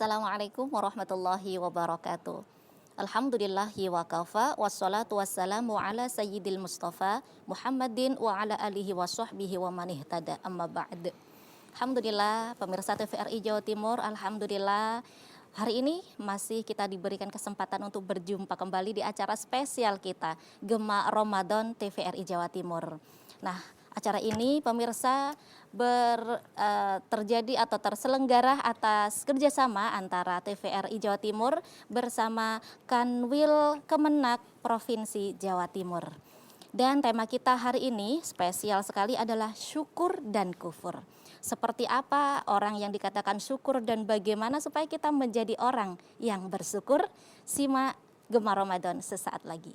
Assalamualaikum warahmatullahi wabarakatuh. Alhamdulillahi wa kafa, wassalatu wassalamu ala sayyidil mustafa Muhammadin wa ala alihi wa sahbihi wa man ihtada, amma ba'd. Alhamdulillah pemirsa TVRI Jawa Timur, alhamdulillah hari ini masih kita diberikan kesempatan untuk berjumpa kembali di acara spesial kita, Gema Ramadan TVRI Jawa Timur. Nah, acara ini pemirsa terjadi atau terselenggara atas kerjasama antara TVRI Jawa Timur bersama Kanwil Kemenak Provinsi Jawa Timur. Dan tema kita hari ini spesial sekali adalah syukur dan kufur. Seperti apa orang yang dikatakan syukur dan bagaimana supaya kita menjadi orang yang bersyukur? Simak Gema Ramadan sesaat lagi.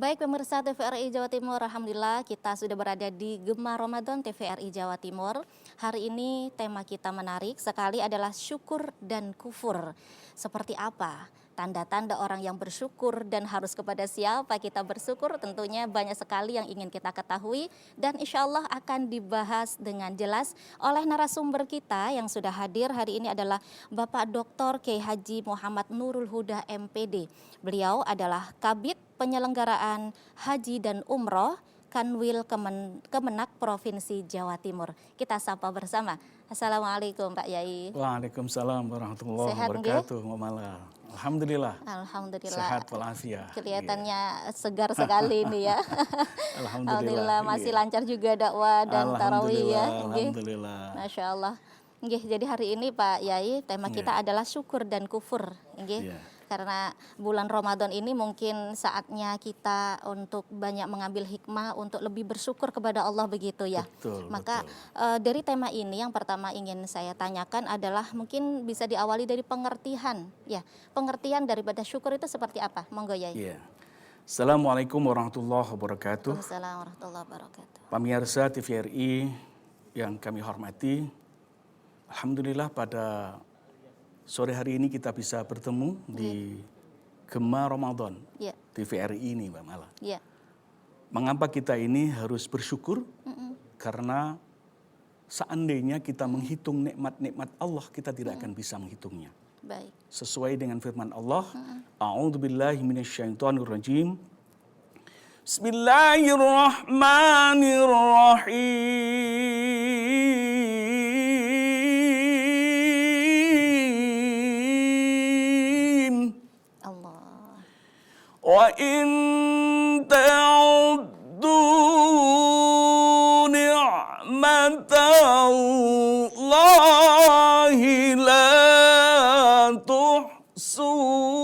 Baik pemirsa TVRI Jawa Timur, alhamdulillah kita sudah berada di Gema Ramadan TVRI Jawa Timur. Hari ini tema kita menarik sekali adalah syukur dan kufur. Seperti apa tanda-tanda orang yang bersyukur dan harus kepada siapa kita bersyukur? Tentunya banyak sekali yang ingin kita ketahui dan insya Allah akan dibahas dengan jelas oleh narasumber kita yang sudah hadir hari ini adalah Bapak Dr. Kiai Haji Muhammad Nurul Huda MPD. Beliau adalah Kabid Penyelenggaraan Haji dan Umroh Kanwil Kemenak Provinsi Jawa Timur. Kita sapa bersama. Assalamualaikum Pak Yai. Waalaikumsalam warahmatullahi wabarakatuh. Alhamdulillah. Alhamdulillah. Sehat walafiat. Kelihatannya segar sekali ini ya. Alhamdulillah masih lancar juga dakwah dan tarawih ya. Alhamdulillah. Masya Allah. Jadi hari ini Pak Yai tema kita adalah syukur dan kufur. Karena bulan Ramadan ini mungkin saatnya kita untuk banyak mengambil hikmah untuk lebih bersyukur kepada Allah begitu ya. Betul, Maka dari tema ini yang pertama ingin saya tanyakan adalah mungkin bisa diawali dari pengertian ya. Pengertian daripada syukur itu seperti apa? Monggo Yai. Iya. Assalamualaikum warahmatullahi wabarakatuh. Waalaikumsalam warahmatullahi wabarakatuh. Pemirsa TVRI yang kami hormati, alhamdulillah pada sore hari ini kita bisa bertemu di Gema Ramadan TVRI ini Mbak Mala. Mengapa kita ini harus bersyukur? Karena seandainya kita menghitung nikmat-nikmat Allah, kita tidak akan bisa menghitungnya. Baik. Sesuai dengan firman Allah, A'udzubillahi minasyaitonirrajim. Bismillahirrahmanirrahim. Wa in ta'uddu ni'matallahi la tuhsuha.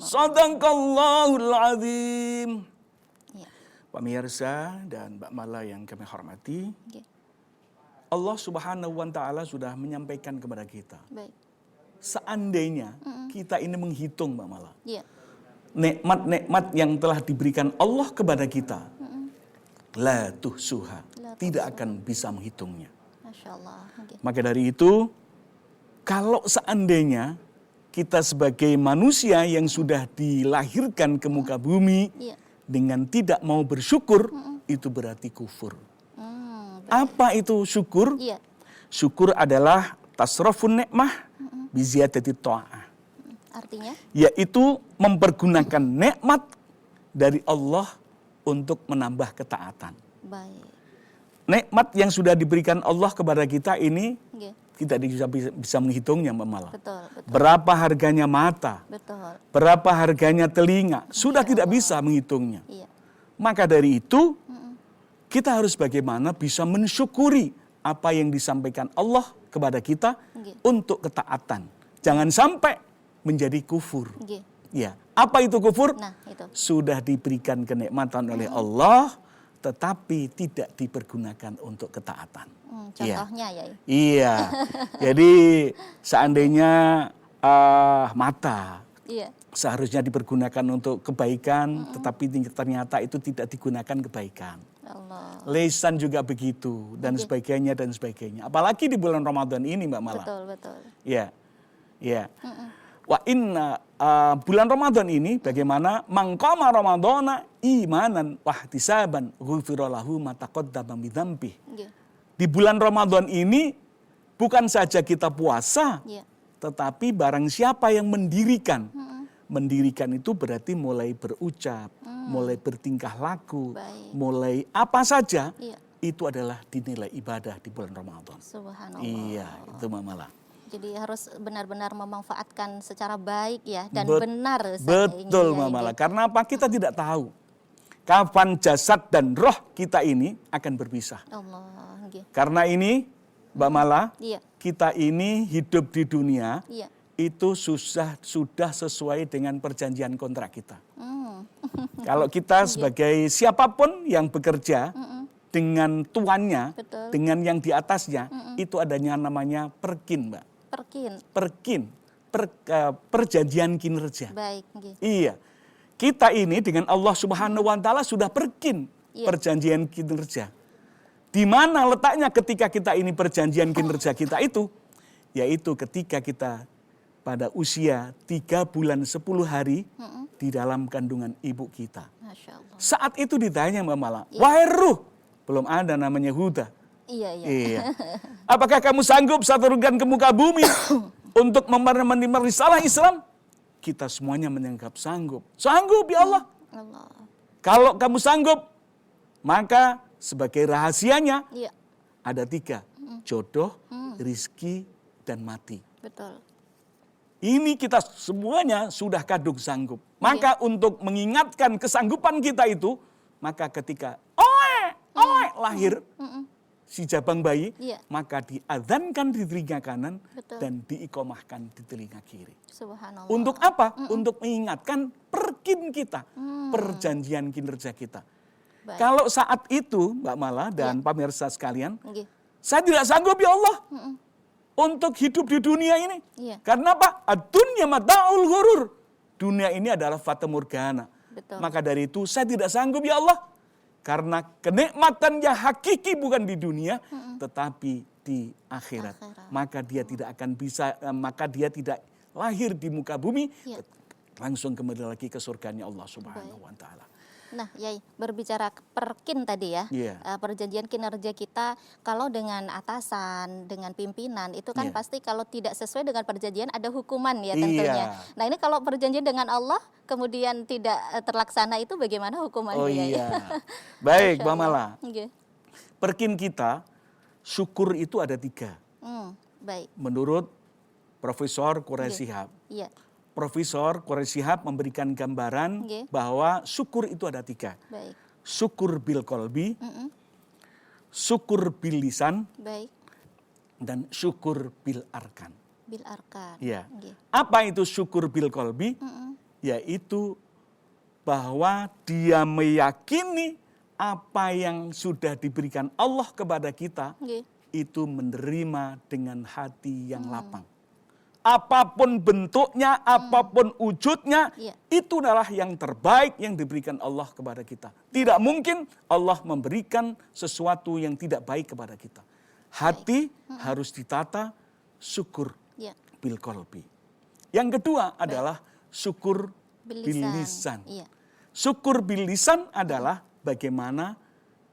Shadaqallahul azim. Pemirsa dan Mbak Mala yang kami hormati, Allah Subhanahu wa Ta'ala sudah menyampaikan kepada kita. Baik. Seandainya kita ini menghitung Mbak Mala, nikmat-nikmat yang telah diberikan Allah kepada kita, la tuhsuha, tidak akan bisa menghitungnya. Masya Allah. Maka dari itu, kalau seandainya kita sebagai manusia yang sudah dilahirkan ke muka bumi dengan tidak mau bersyukur, itu berarti kufur. Apa itu syukur? Syukur adalah tasrafun nikmah biziyadati ta'ah. Artinya? Yaitu mempergunakan nikmat dari Allah untuk menambah ketaatan. Baik. Nikmat yang sudah diberikan Allah kepada kita ini, kita bisa menghitungnya Mbak Mala. Betul. Berapa harganya mata? Betul. Berapa harganya telinga? Sudah tidak bisa menghitungnya. Maka dari itu, kita harus bagaimana bisa mensyukuri apa yang disampaikan Allah kepada kita untuk ketaatan. Jangan sampai menjadi kufur. Ya, apa itu kufur? Nah, itu. Sudah diberikan kenikmatan oleh Allah, tetapi tidak dipergunakan untuk ketaatan. Contohnya ya? Iya. Jadi seandainya mata seharusnya dipergunakan untuk kebaikan, tetapi ternyata itu tidak digunakan kebaikan. Allah. Lisan juga begitu dan sebagainya dan sebagainya. Apalagi di bulan Ramadan ini Mbak Mala. Betul, betul. Ya. Ya. Wa inna bulan Ramadan ini bagaimana mangqama ramadhana imanan wahtisaban ghufira lahu ma taqaddama min dzambi. Di bulan Ramadan ini bukan saja kita puasa, tetapi barang siapa yang mendirikan. Mendirikan itu berarti mulai berucap, mulai bertingkah laku, mulai apa saja, itu adalah dinilai ibadah di bulan Ramadan. Subhanallah. Iya, itu Mbak Mala. Jadi harus benar-benar memanfaatkan secara baik ya dan benar. Betul Mbak Mala, karena apa? Kita tidak tahu kapan jasad dan roh kita ini akan berpisah. Allah. Karena ini Mbak Mala, kita ini hidup di dunia, itu sudah sesuai dengan perjanjian kontrak kita. Kalau kita sebagai siapapun yang bekerja dengan tuannya, dengan yang di atasnya, itu adanya namanya perkin, Mbak. Perkin. Perjanjian kinerja. Baik. Iya. Kita ini dengan Allah Subhanahu wa taala sudah perkin perjanjian kinerja. Di mana letaknya ketika kita ini perjanjian kinerja kita itu? Yaitu ketika kita pada usia 3 bulan 10 hari di dalam kandungan ibu kita. Masya Allah. Saat itu ditanya Mbak Mala, wahai ruh, belum ada namanya Huda. Iya. Apakah kamu sanggup saya turunkan ke muka bumi untuk menerima risalah Islam? Kita semuanya menganggap sanggup. Sanggup ya Allah. Kalau kamu sanggup, maka sebagai rahasianya ada 3. Jodoh, rizki, dan mati. Betul. Ini kita semuanya sudah kadung sanggup. Maka untuk mengingatkan kesanggupan kita itu, maka ketika lahir si jabang bayi, maka diadzankan di telinga kanan dan diikomahkan di telinga kiri. Subhanallah. Untuk apa? Untuk mengingatkan perkin kita, perjanjian kinerja kita. Baik. Kalau saat itu Mbak Mala dan pemirsa sekalian, saya tidak sanggup ya Allah untuk hidup di dunia ini. Karena apa? Ad-dunya mata'ul ghurur. Dunia ini adalah fata morgana. Maka dari itu saya tidak sanggup ya Allah. Karena kenikmatan yang hakiki bukan di dunia, tetapi di akhirat. Maka dia tidak akan bisa, maka dia tidak lahir di muka bumi, langsung kembali lagi ke surganya Allah Subhanahu wa taala. Nah, Yai, berbicara perkin tadi ya, perjanjian kinerja kita kalau dengan atasan, dengan pimpinan, itu kan pasti kalau tidak sesuai dengan perjanjian ada hukuman ya tentunya. Nah ini kalau perjanjian dengan Allah kemudian tidak terlaksana itu bagaimana hukumannya? Baik, Mbak Mala. Perkin kita, syukur itu ada 3. Baik. Menurut Profesor Quraish Shihab. Profesor Quraish Shihab memberikan gambaran bahwa syukur itu ada 3. Baik. Syukur bil qalbi, syukur bil lisan, dan syukur bil arkan. Bil arkan. Ya. Apa itu syukur bil qalbi? Yaitu bahwa dia meyakini apa yang sudah diberikan Allah kepada kita itu menerima dengan hati yang lapang. Apapun bentuknya, apapun wujudnya, itu adalah yang terbaik yang diberikan Allah kepada kita. Tidak mungkin Allah memberikan sesuatu yang tidak baik kepada kita. Hati harus ditata syukur bil qalbi. Yang kedua adalah syukur bil lisan. Syukur bil lisan adalah bagaimana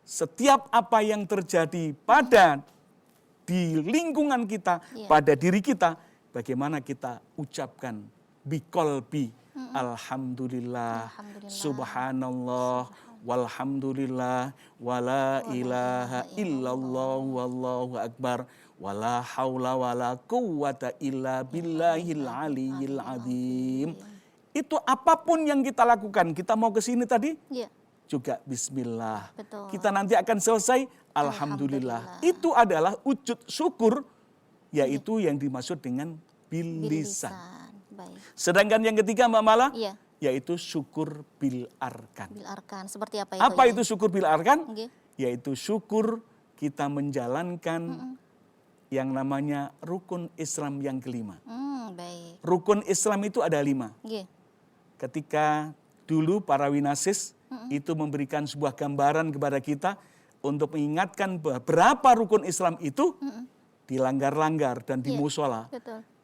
setiap apa yang terjadi di lingkungan kita, pada diri kita, bagaimana kita ucapkan biqalbi, alhamdulillah, subhanallah, walhamdulillah, wala ilaha illallah, wallahu akbar, wala haula wala quwwata illa billahil aliyyil azim. Itu apapun yang kita lakukan, kita mau ke sini tadi, juga bismillah. Betul. Kita nanti akan selesai, alhamdulillah. Itu adalah wujud syukur, yaitu yang dimaksud dengan bil lisan. Sedangkan yang ketiga Mbak Mala, yaitu syukur bil arkan. Bil arkan, seperti apa itu? Apa itu syukur bil arkan? Yaitu syukur kita menjalankan yang namanya rukun Islam yang kelima. Rukun Islam itu ada 5. Ketika dulu para winasis itu memberikan sebuah gambaran kepada kita untuk mengingatkan berapa rukun Islam itu dilanggar-langgar dan di musola.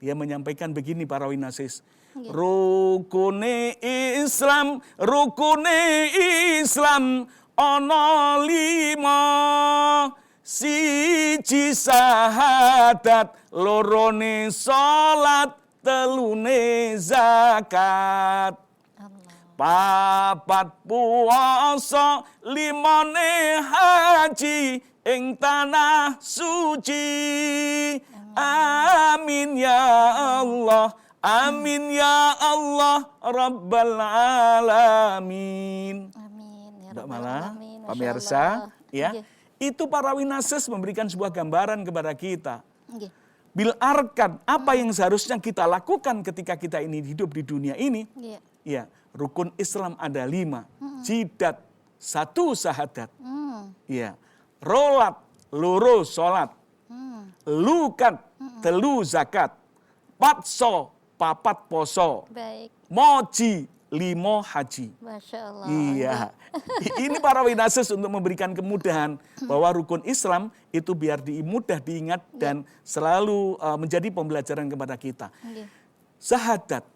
Dia menyampaikan begini para winasis. Rukune Islam ono 5, siji sahadat, lorone salat, telune zakat. Papat puasa, 5 haji ing tanah suci. Amin ya Allah, amin ya Allah, Rabbal alamin. Amin ya Mbak Rabbal Mala, alamin. pemirsa, ya, itu para winases memberikan sebuah gambaran kepada kita. Bil arkan, apa yang seharusnya kita lakukan ketika kita ini hidup di dunia ini? Ya, rukun Islam ada 5, jidat, 1 sahadat, ya, rolat, loro solat, lukat, 3 zakat, patso, 4 poso, moji, 5 haji. Masya Allah. Iya, ini para winases untuk memberikan kemudahan bahwa rukun Islam itu biar mudah diingat dan selalu menjadi pembelajaran kepada kita. Sahadat,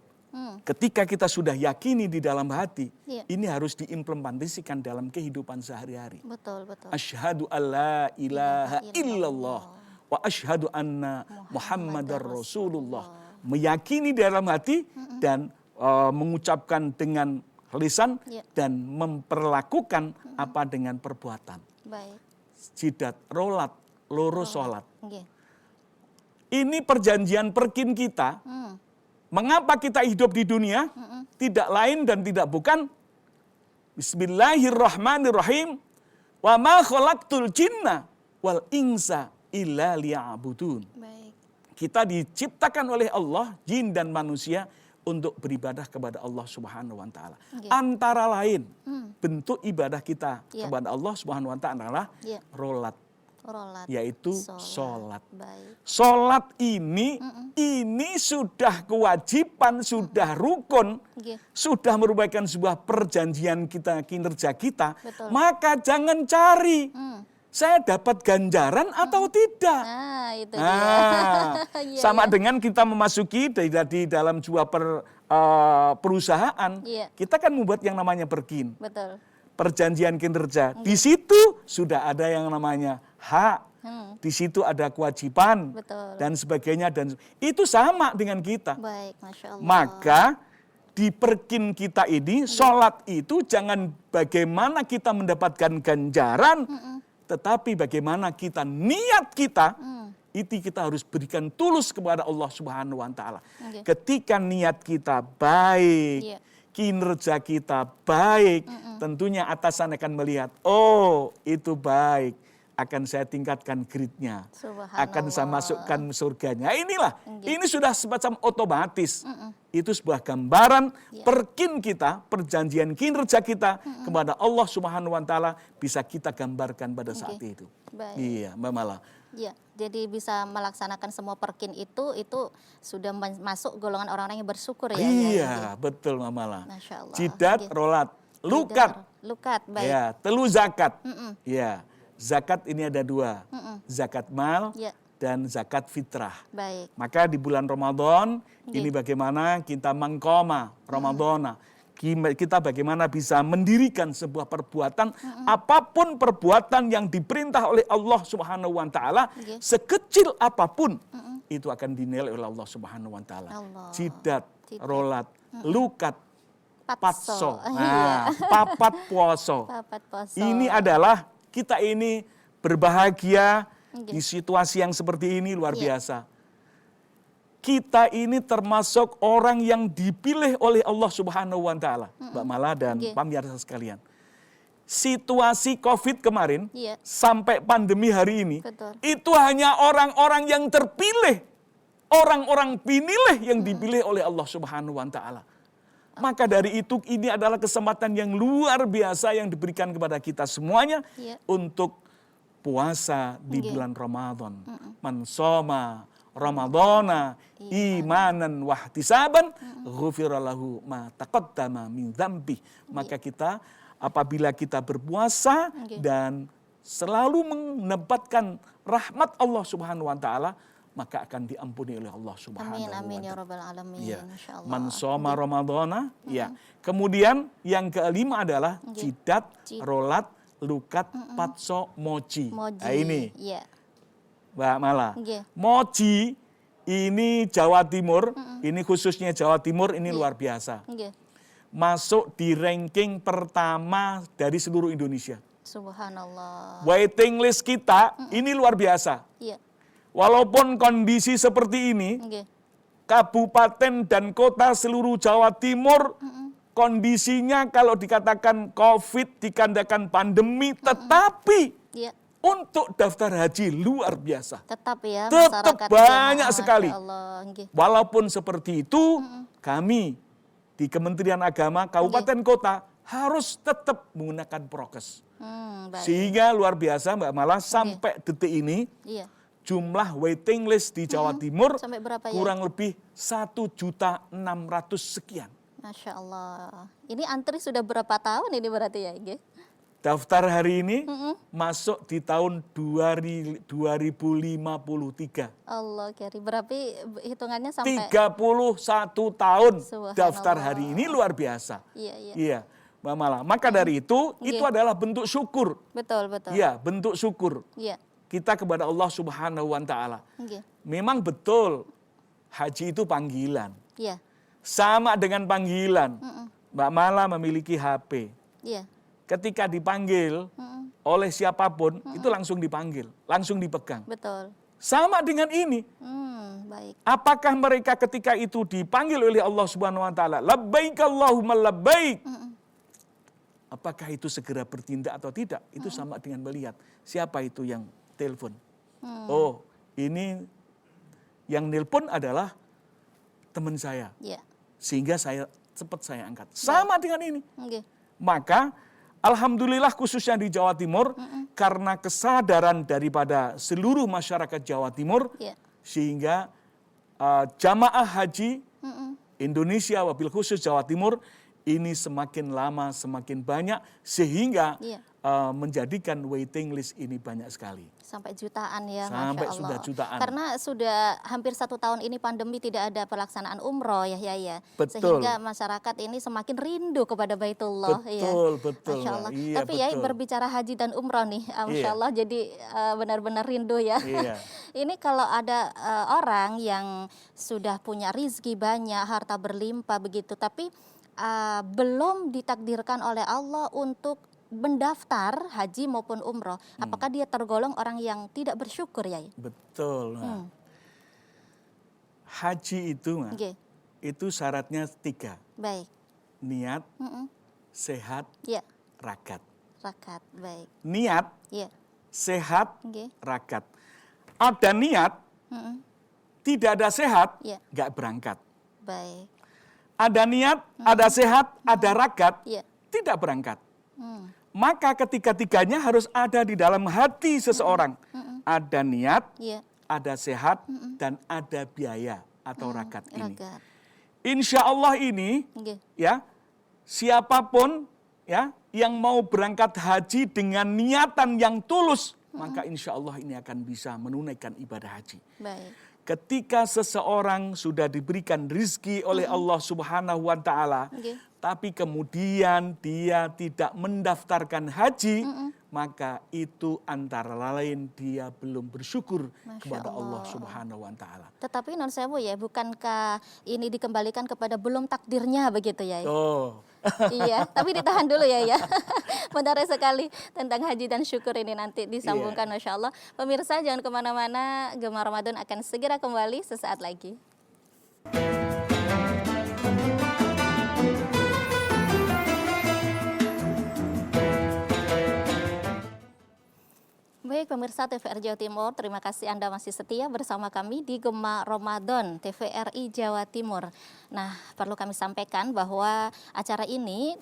ketika kita sudah yakini di dalam hati, ini harus diimplementasikan dalam kehidupan sehari-hari. Betul, betul. Asyhadu alla ilaha illallah wa asyhadu anna Muhammadar Rasulullah. Meyakini dalam hati dan mengucapkan dengan lisan dan memperlakukan apa dengan perbuatan. Baik. Jidat, rolat, loro solat. Ini perjanjian perkin kita. Mengapa kita hidup di dunia? Tidak lain dan tidak bukan. Bismillahirrahmanirrahim. Wa ma khalaqtul jinna wal insa illa liya'budun. Kita diciptakan oleh Allah, jin dan manusia, untuk beribadah kepada Allah Subhanahu wa taala. Antara lain bentuk ibadah kita kepada Allah Subhanahu wa taala rolat, yaitu sholat. Sholat ini sudah kewajiban, sudah rukun, sudah merupakan sebuah perjanjian kita, kinerja kita. Maka jangan cari saya dapat ganjaran atau tidak. Itu dia. Sama dengan kita memasuki di dalam sebuah perusahaan, kita kan membuat yang namanya perkin. Betul. Perjanjian kinerja. Di situ sudah ada yang namanya hak. Di situ ada kewajiban. Betul. Dan sebagainya. Dan itu sama dengan kita. Baik, Masya Allah. Maka di perkin kita ini, sholat itu jangan bagaimana kita mendapatkan ganjaran, tetapi bagaimana kita, niat kita, itu kita harus berikan tulus kepada Allah Subhanahu wa taala. Ketika niat kita baik, kinerja kita baik, tentunya atasan akan melihat, oh itu baik, akan saya tingkatkan grade-nya, akan saya masukkan surganya. Inilah, ini sudah semacam otomatis. Itu sebuah gambaran perkin kita, perjanjian kinerja kita kepada Allah Subhanahu wa taala bisa kita gambarkan pada saat itu. Baik. Iya, Mbak Mala. Iya, jadi bisa melaksanakan semua perkin itu sudah masuk golongan orang-orang yang bersyukur ya. Iya, betul Mbak Mala. Masya Allah. Jidat, rolat, lukat. Lukat, baik. Ya, 3 zakat. Ya, zakat ini ada 2. Zakat mal dan zakat fitrah. Baik. Maka di bulan Ramadan ini bagaimana kita mengkoma Ramadana. Kita bagaimana bisa mendirikan sebuah perbuatan, apapun perbuatan yang diperintah oleh Allah Subhanahu wa taala, sekecil apapun itu akan dinilai oleh Allah Subhanahu wa taala. Jidat, rolat, lukat, patso. Papat poso. Ini adalah kita ini berbahagia di situasi yang seperti ini, luar biasa. Kita ini termasuk orang yang dipilih oleh Allah Subhanahu wa taala, Mbak Mala dan pemirsa sekalian. Situasi Covid kemarin sampai pandemi hari ini, itu hanya orang-orang yang terpilih, orang-orang pinilih yang dipilih oleh Allah Subhanahu wa taala. Maka dari itu ini adalah kesempatan yang luar biasa yang diberikan kepada kita semuanya untuk puasa di bulan Ramadan. Man shoma Ramadana imanan wahtisaban ghufira lahu ma taqaddama min dzambi. Maka kita apabila kita berpuasa dan selalu menempatkan rahmat Allah Subhanahu wa taala, maka akan diampuni oleh Allah Subhanahu wa taala. Amin ya rabbal alamin. Ya. Insyaallah. Man shoma Ramadhana, ya. Kemudian yang kelima adalah jidat, rolat, lukat, patso, moji. Nah ini. Ya. Mbak Mala. Moji ini Jawa Timur, ini khususnya Jawa Timur ini luar biasa. Masuk di ranking pertama dari seluruh Indonesia. Subhanallah. Waiting list kita ini luar biasa. Iya. Walaupun kondisi seperti ini, kabupaten dan kota seluruh Jawa Timur, kondisinya kalau dikatakan COVID, dikatakan pandemi, tetapi untuk daftar haji luar biasa. Tetap ya. Tetap banyak sekali. Allah. Walaupun seperti itu, kami di Kementerian Agama, kabupaten kota harus tetap menggunakan prokes. Sehingga luar biasa Mbak Mala, sampai detik ini jumlah waiting list di Jawa Timur kurang lebih 1.600.000 sekian. Masya Allah. Ini antri sudah berapa tahun ini berarti ya? Daftar hari ini masuk di tahun 2053. Allah kari, berarti hitungannya sampai 31 tahun daftar hari ini, luar biasa. Iya. Mbak Mala. Maka dari itu adalah bentuk syukur. Betul, betul. Iya, bentuk syukur. Iya. Kita kepada Allah Subhanahu wa taala. Memang betul haji itu panggilan. Iya. Sama dengan panggilan. Mbak Mala memiliki HP. Iya. Ketika dipanggil oleh siapapun, itu langsung dipanggil, langsung dipegang. Betul. Sama dengan ini. Baik. Apakah mereka ketika itu dipanggil oleh Allah Subhanahu wa taala, labbaik Allahumma labbaik. Apakah itu segera bertindak atau tidak? Itu sama dengan melihat siapa itu yang telepon. Oh, ini yang nelpon adalah teman saya. Sehingga cepat saya angkat. Sama dengan ini. Maka alhamdulillah khususnya di Jawa Timur, karena kesadaran daripada seluruh masyarakat Jawa Timur, sehingga jamaah haji Indonesia wabil khusus Jawa Timur ini semakin lama semakin banyak, sehingga menjadikan waiting list ini banyak sekali. Sampai jutaan ya, sampai Masya Allah. Sudah jutaan. Karena sudah hampir 1 tahun ini pandemi tidak ada pelaksanaan umroh ya. Betul. Sehingga masyarakat ini semakin rindu kepada Baitullah. Betul. Masya Allah. Iya, tapi ya berbicara haji dan umroh nih, Masya Allah, jadi benar-benar rindu ya. Ini kalau ada orang yang sudah punya rizki banyak, harta berlimpah begitu, tapi belum ditakdirkan oleh Allah untuk mendaftar haji maupun umroh, apakah dia tergolong orang yang tidak bersyukur ya? Betul. Haji itu, itu syaratnya 3. Baik. Niat, sehat, rakat. Rakat, baik. Niat, sehat, rakat. Ada niat, tidak ada sehat, nggak berangkat. Baik. Ada niat, ada sehat, ada rakat, tidak berangkat. Maka ketiga-tiganya harus ada di dalam hati seseorang. Ada niat, ada sehat, dan ada biaya atau rakat ini. Insya Allah ini, ya, siapapun ya yang mau berangkat haji dengan niatan yang tulus, maka insya Allah ini akan bisa menunaikan ibadah haji. Baik. Ketika seseorang sudah diberikan rizki oleh Allah Subhanahu wa taala, tapi kemudian dia tidak mendaftarkan haji, maka itu antara lain dia belum bersyukur kepada Allah Subhanahu wa taala. Tetapi non sewu ya, bukankah ini dikembalikan kepada belum takdirnya begitu ya? Iya, tapi ditahan dulu ya. Menarik sekali tentang haji dan syukur ini, nanti disambungkan Masya Allah. Pemirsa jangan kemana-mana, Gemar Ramadan akan segera kembali sesaat lagi. Baik Baik pemirsa TVRI Jawa Timur, terima kasih Anda masih setia bersama kami di Gema Ramadan TVRI Jawa Timur. Nah, perlu kami sampaikan bahwa acara ini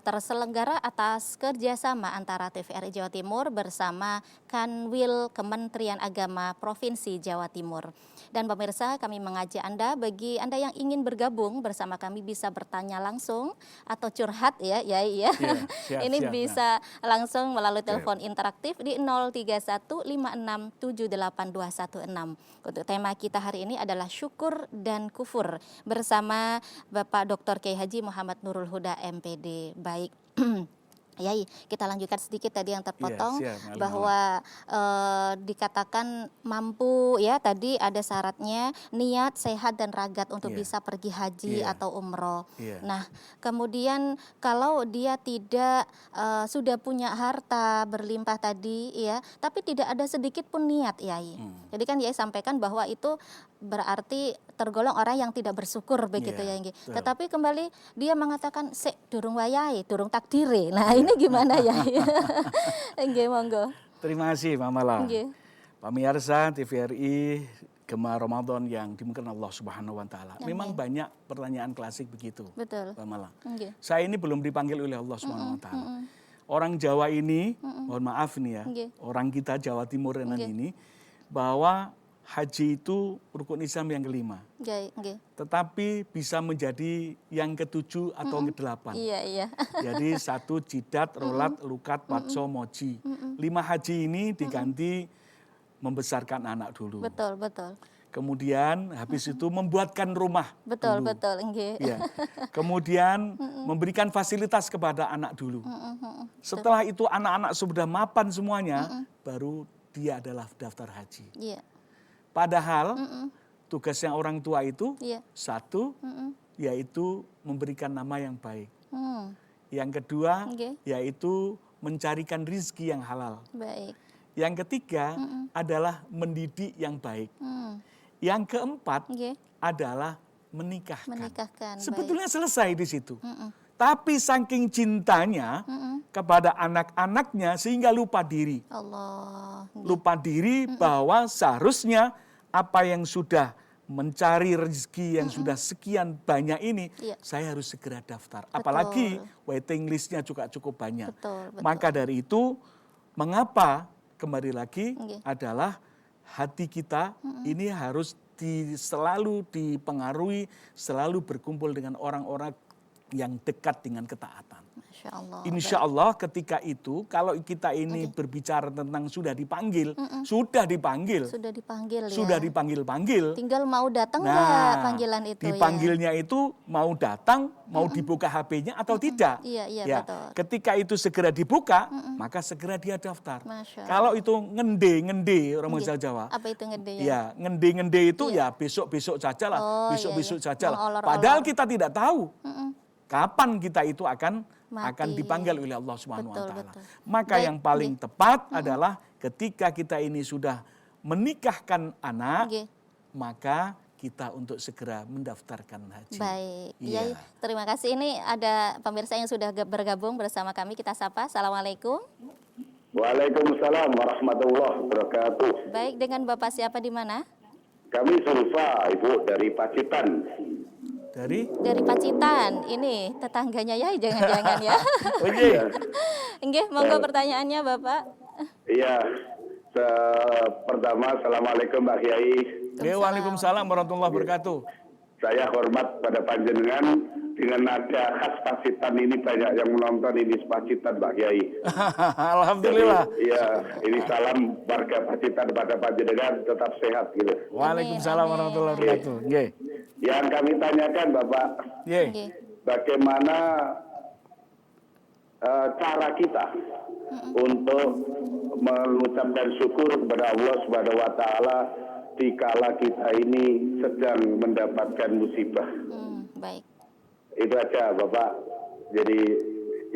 terselenggara atas kerjasama antara TVRI Jawa Timur bersama Kanwil Kementerian Agama Provinsi Jawa Timur. Dan pemirsa, kami mengajak Anda, bagi Anda yang ingin bergabung bersama kami bisa bertanya langsung atau curhat ya. Ini bisa langsung melalui telepon interaktif di 03156782216. Untuk tema kita hari ini adalah syukur dan kufur bersama Bapak Dr. Kiai Haji Muhammad Nurul Huda MPD. Baik. Yai, kita lanjutkan sedikit tadi yang terpotong bahwa dikatakan mampu ya, tadi ada syaratnya niat sehat dan ragat untuk bisa pergi haji atau umroh. Nah, kemudian kalau dia tidak sudah punya harta berlimpah tadi ya, tapi tidak ada sedikit pun niat Yai. Jadi kan Yai sampaikan bahwa itu berarti tergolong orang yang tidak bersyukur begitu ya. Tetapi kembali dia mengatakan durung wayahe, durung takdire. Nah, ini gimana ya? Nggih, monggo. Terima kasih Mama. Pemirsa TVRI Gema Ramadan yang dimuliakan Allah Subhanahu wa taala. Memang banyak pertanyaan klasik begitu. Betul. Mama. Saya ini belum dipanggil oleh Allah Subhanahu wa taala. Orang Jawa ini, mohon maaf nih ya, orang kita Jawa Timur ini bahwa haji itu rukun Islam yang kelima. Tetapi bisa menjadi yang ketujuh atau ke-8. Iya. Jadi 1 jidat, rolat, lukat, patso, moji. 5 haji ini diganti membesarkan anak dulu. Betul. Kemudian habis itu membuatkan rumah. Betul. Ya. Kemudian memberikan fasilitas kepada anak dulu. Setelah itu anak-anak sudah mapan semuanya, baru dia adalah daftar haji. Padahal tugasnya orang tua itu satu, yaitu memberikan nama yang baik. Yang kedua, yaitu mencarikan rizki yang halal. Baik. Yang ketiga adalah mendidik yang baik. Yang keempat adalah menikahkan. Sebetulnya selesai di situ. Tapi saking cintanya kepada anak-anaknya sehingga lupa diri. Lupa diri bahwa seharusnya apa yang sudah mencari rezeki yang sudah sekian banyak ini, saya harus segera daftar. Apalagi waiting listnya juga cukup banyak. Maka dari itu, mengapa kembali lagi adalah hati kita ini harus selalu dipengaruhi, selalu berkumpul dengan orang-orang yang dekat dengan ketaatan. Insya Allah ketika itu kalau kita ini berbicara tentang sudah dipanggil tinggal mau datang nggak panggilan itu dipanggilnya itu mau datang, mau dibuka HP-nya atau tidak. Betul. Ketika itu segera dibuka, maka segera dia daftar. Kalau itu ngende orang bahasa Jawa. Apa itu ngende ya? Ya, ngende itu ya besok-besok saja lah, besok-besok saja lah. Padahal kita tidak tahu kapan kita itu akan dipanggil oleh Allah Subhanahu wa taala. Maka yang paling tepat adalah ketika kita ini sudah menikahkan anak, maka kita untuk segera mendaftarkan haji. Baik. Ya, terima kasih. Ini ada pemirsa yang sudah bergabung bersama kami. Kita sapa. Assalamualaikum. Waalaikumsalam warahmatullahi wabarakatuh. Baik, dengan Bapak siapa di mana? Kami Sulfa, Ibu, dari Pacitan. Dari Pacitan. Ini tetangganya ya, jangan-jangan ya. Nggih, monggo pertanyaannya Bapak. Iya. Pertama, Assalamualaikum Mbak Kiai. Waalaikumsalam warahmatullahi wabarakatuh. Saya hormat pada panjenengan dengan nada khas Pacitan ini, banyak yang menonton ini Pacitan Mbak Kiai. Alhamdulillah. Iya, ini salam warga Pacitan pada panjenengan, tetap sehat gitu. Waalaikumsalam warahmatullahi wabarakatuh. Yang kami tanyakan Bapak, bagaimana cara kita untuk mengucapkan syukur kepada Allah Subhanahu wa taala dikala kita ini sedang mendapatkan musibah. Baik. Itu aja Bapak. Jadi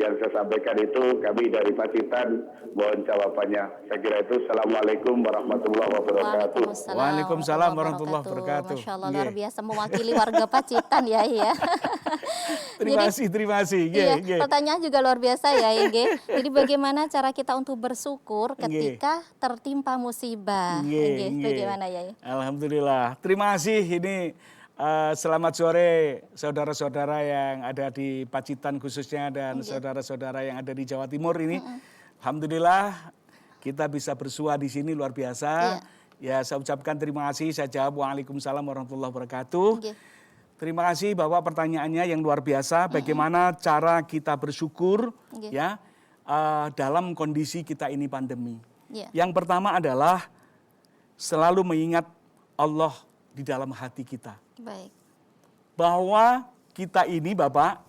Yang saya sampaikan itu kami dari Pacitan, mohon jawabannya. Saya kira itu. Assalamualaikum warahmatullahi wabarakatuh. Waalaikumsalam warahmatullahi wabarakatuh. Masya Allah, luar biasa mewakili warga Pacitan ya. Terima kasih. Iya, pertanyaan juga luar biasa ya, Inge. Jadi bagaimana cara kita untuk bersyukur ketika tertimpa musibah? Inge, bagaimana ya? Alhamdulillah. Terima kasih. Ini selamat sore saudara-saudara yang ada di Pacitan khususnya dan saudara-saudara yang ada di Jawa Timur ini. Alhamdulillah kita bisa bersua di sini luar biasa. Ya, saya ucapkan terima kasih. Saya jawab waalaikumsalam warahmatullahi wabarakatuh. Terima kasih Bapak pertanyaannya yang luar biasa. Bagaimana cara kita bersyukur ya dalam kondisi kita ini pandemi. Yang pertama adalah selalu mengingat Allah di dalam hati kita. Baik. Bahwa kita ini Bapak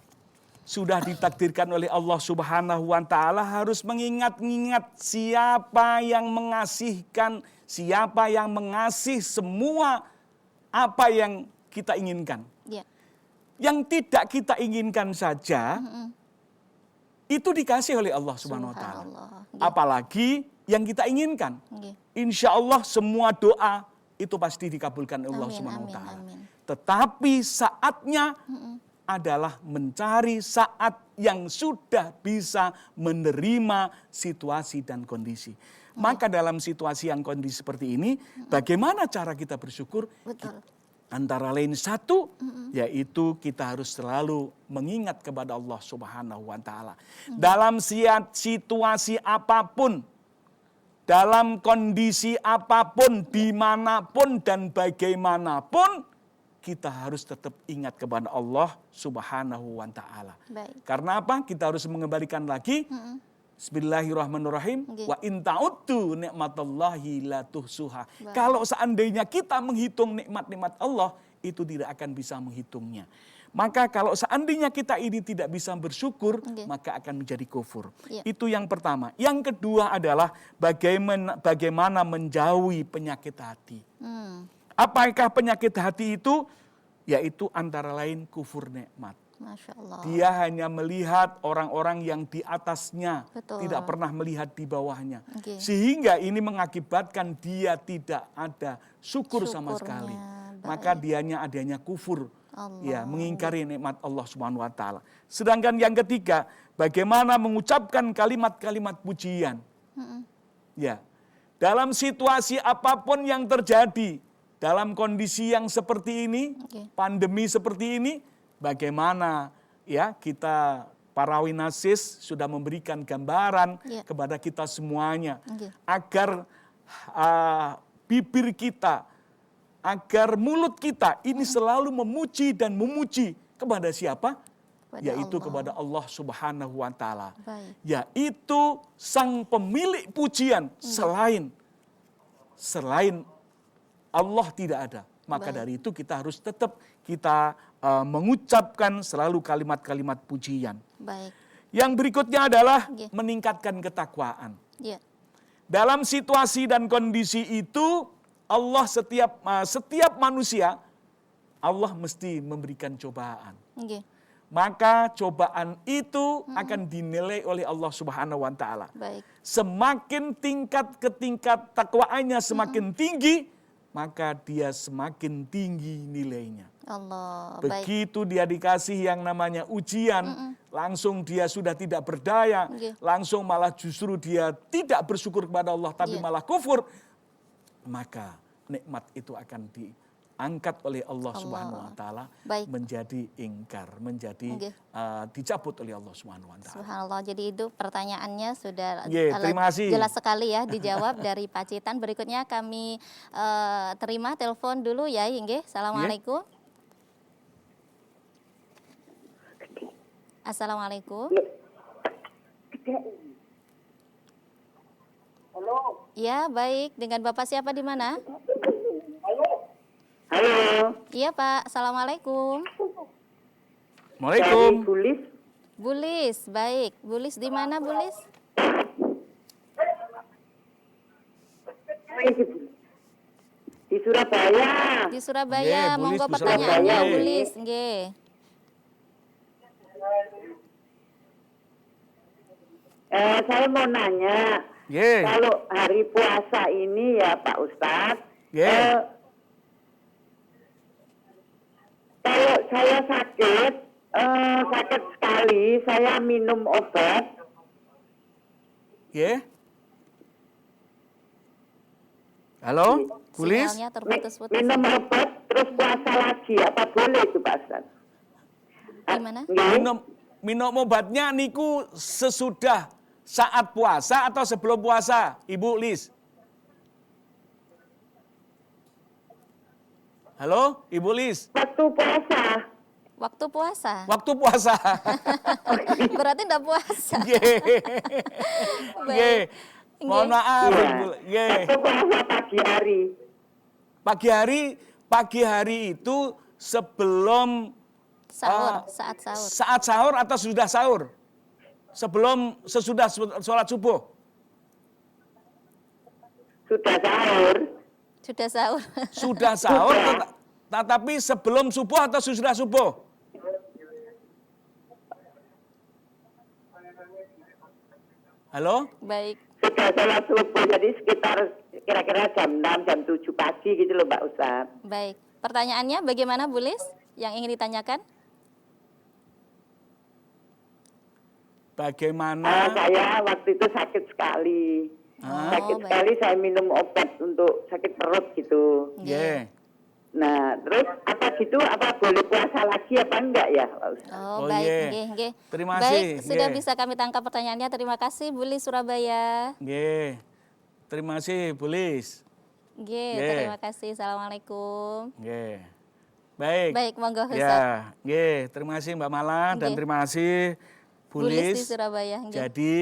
sudah ditakdirkan oleh Allah Subhanahu wa taala harus mengingat-ingat siapa yang mengasihkan, siapa yang mengasih semua apa yang kita inginkan. Yang tidak kita inginkan saja itu dikasih oleh Allah Subhanahu wa taala. Apalagi yang kita inginkan. Insya Allah semua doa itu pasti dikabulkan Allah Subhanahu wa taala. Tetapi saatnya adalah mencari saat yang sudah bisa menerima situasi dan kondisi. Maka dalam situasi yang kondisi seperti ini, bagaimana cara kita bersyukur? Antara lain satu, yaitu kita harus selalu mengingat kepada Allah Subhanahu wa taala. Dalam situasi apapun, dalam kondisi apapun, dimanapun dan bagaimanapun, kita harus tetap ingat kepada Allah Subhanahu wa taala. Karena apa? Kita harus mengembalikan lagi. Bismillahirrahmanirrahim. Wa in ta'uddu ni'matallahi la tuhsuha. Kalau seandainya kita menghitung nikmat-nikmat Allah, itu tidak akan bisa menghitungnya. Maka kalau seandainya kita ini tidak bisa bersyukur, maka akan menjadi kufur. Itu yang pertama. Yang kedua adalah bagaimana menjauhi penyakit hati. Apakah penyakit hati itu? Yaitu antara lain kufur nikmat. Masya Allah. Dia hanya melihat orang-orang yang di atasnya, tidak pernah melihat di bawahnya. Sehingga ini mengakibatkan dia tidak ada syukur sama sekali. Maka dianya adanya kufur. Ya, mengingkari nikmat Allah Subhanahu wa taala. Sedangkan yang ketiga, bagaimana mengucapkan kalimat-kalimat pujian. Ya. Dalam situasi apapun yang terjadi, dalam kondisi yang seperti ini, pandemi seperti ini, bagaimana ya kita para winasis sudah memberikan gambaran kepada kita semuanya agar bibir kita, agar mulut kita ini selalu memuji dan memuji kepada siapa? Yaitu kepada Allah Subhanahu wa taala. Yaitu sang pemilik pujian, selain Allah tidak ada. Maka dari itu kita harus tetap mengucapkan selalu kalimat-kalimat pujian. Yang berikutnya adalah meningkatkan ketakwaan. Dalam situasi dan kondisi itu Allah setiap manusia Allah mesti memberikan cobaan. Maka cobaan itu akan dinilai oleh Allah Subhanahu wa taala. Semakin tingkat takwaannya semakin tinggi, maka dia semakin tinggi nilainya. Begitu dia dikasih yang namanya ujian, langsung dia sudah tidak berdaya, langsung malah justru dia tidak bersyukur kepada Allah, tapi malah kufur, maka nikmat itu akan diangkat oleh Allah Subhanahu wa taala menjadi ingkar, menjadi dicabut oleh Allah Subhanahu wa taala. Subhanallah. Jadi itu pertanyaannya sudah jelas sekali ya dijawab dari Pacitan. Berikutnya kami terima telepon dulu ya, Inge. Assalamualaikum. Assalamualaikum. Halo. Ya, baik. Dengan Bapak siapa di mana? Halo. Iya, Pak. Assalamualaikum. Waalaikumsalam. Bulis, baik. Bulis di mana, Bulis? Di Surabaya. Di Surabaya. Bulis, Monggo di pertanyaannya, Surabaya. Bulis. Nggih. Saya mau nanya, Nggih. kalau hari puasa ini ya Pak Ustadz, Nggih. kalau saya sakit sekali, saya minum obat. Nggih. Halo, Bulis? Sinyalnya terputus-putus. Minum obat terus puasa lagi, apa boleh itu Pak Ustadz? Gimana? Minum obatnya niku sesudah saat puasa atau sebelum puasa, Ibu Lis? Halo, Ibu Lis? Waktu puasa. Waktu puasa. Waktu puasa. Berarti enggak puasa. Nggih. Nggih. Nggih. Mohon maaf, Iya. Ibu. Nggih. Waktu puasa pagi hari. Pagi hari itu sebelum Sahur, saat sahur. saat sahur atau sudah sahur? Sesudah sholat subuh? Sudah sahur. Sudah sahur. Sudah sahur, Sudah. tetapi sebelum subuh atau sudah subuh? Halo? Baik. Sudah sholat subuh, jadi sekitar kira-kira jam 6, jam 7 pagi gitu loh Mbak Ustadz. Baik. Pertanyaannya bagaimana Bu Lis? Yang ingin ditanyakan? Bagaimana? Saya waktu itu sakit sekali. Sakit baik. sekali, saya minum obat untuk sakit perut gitu. Nggih. Nah, terus apa boleh puasa lagi apa enggak ya Pak Ustadz? Oh, Oh, baik, iya. nggih, nggih. Terima Baik, kasih, sudah nggih. bisa kami tangkap pertanyaannya. Terima kasih Bu Lis Surabaya. Nggih. Terima kasih, Bulis. Nggih, Nggih. terima kasih. Assalamualaikum. Nggih. Baik. Baik, monggo Ustaz. Ya, nggih, terima kasih Mbak Mala dan Nggih. terima kasih Bu Lis di Bulis. Surabaya. Nggih. Jadi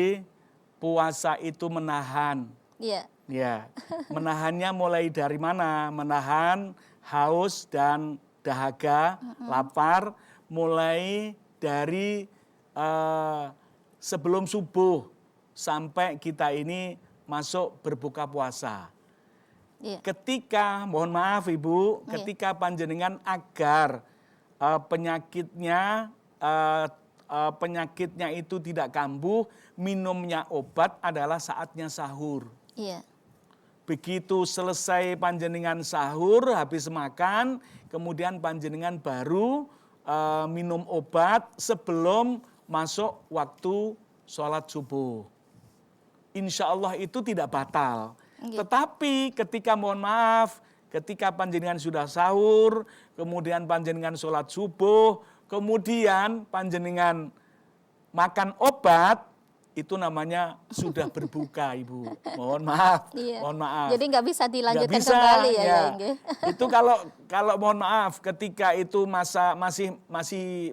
puasa itu menahan. Iya. Ya, menahannya mulai dari mana? Menahan haus dan dahaga, lapar, mulai dari sebelum subuh sampai kita ini masuk berbuka puasa. Iya. Ketika, mohon maaf Ibu, Oke. ketika panjenengan agar penyakitnya itu tidak kambuh, minumnya obat adalah saatnya sahur. Iya. Begitu selesai panjenengan sahur, habis makan, kemudian panjenengan baru minum obat sebelum masuk waktu sholat subuh. Insya Allah itu tidak batal. Nggih. Tetapi ketika mohon maaf, ketika panjenengan sudah sahur, kemudian panjenengan sholat subuh, kemudian panjenengan makan obat, itu namanya sudah berbuka Ibu. Mohon maaf, Iya. mohon maaf. Jadi nggak bisa dilanjutkan Nggak bisa, kembali ya, ya. ya nggih. Itu kalau mohon maaf, ketika itu masih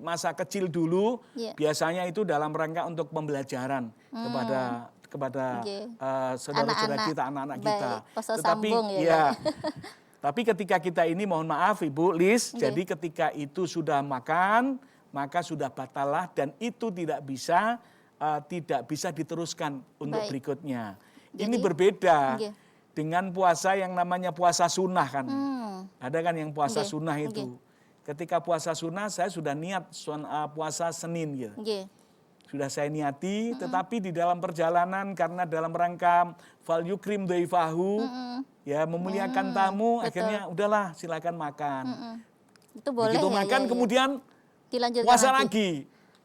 masa kecil dulu, Iya. biasanya itu dalam rangka untuk pembelajaran kepada Nggih. saudara-saudara Anak-anak. kita, anak-anak Baik, kita. poso sambung ya, ya, ya. tapi ketika kita ini mohon maaf Ibu Lis, Nggih. jadi ketika itu sudah makan, maka sudah batalah dan itu tidak bisa diteruskan untuk Baik. berikutnya. Jadi, Ini berbeda nggih. dengan puasa yang namanya puasa sunnah kan. Ada kan yang puasa Nggih, sunnah itu. Ketika puasa sunnah saya sudah niat puasa Senin gitu. Nggih. Sudah saya niati, tetapi di dalam perjalanan karena dalam rangka fal yukrim dhaifahu, ya memuliakan tamu, betul. akhirnya udahlah silakan makan. Itu boleh Begitu ya, makan ya, ya. kemudian Dilanjutkan puasa lagi. lagi.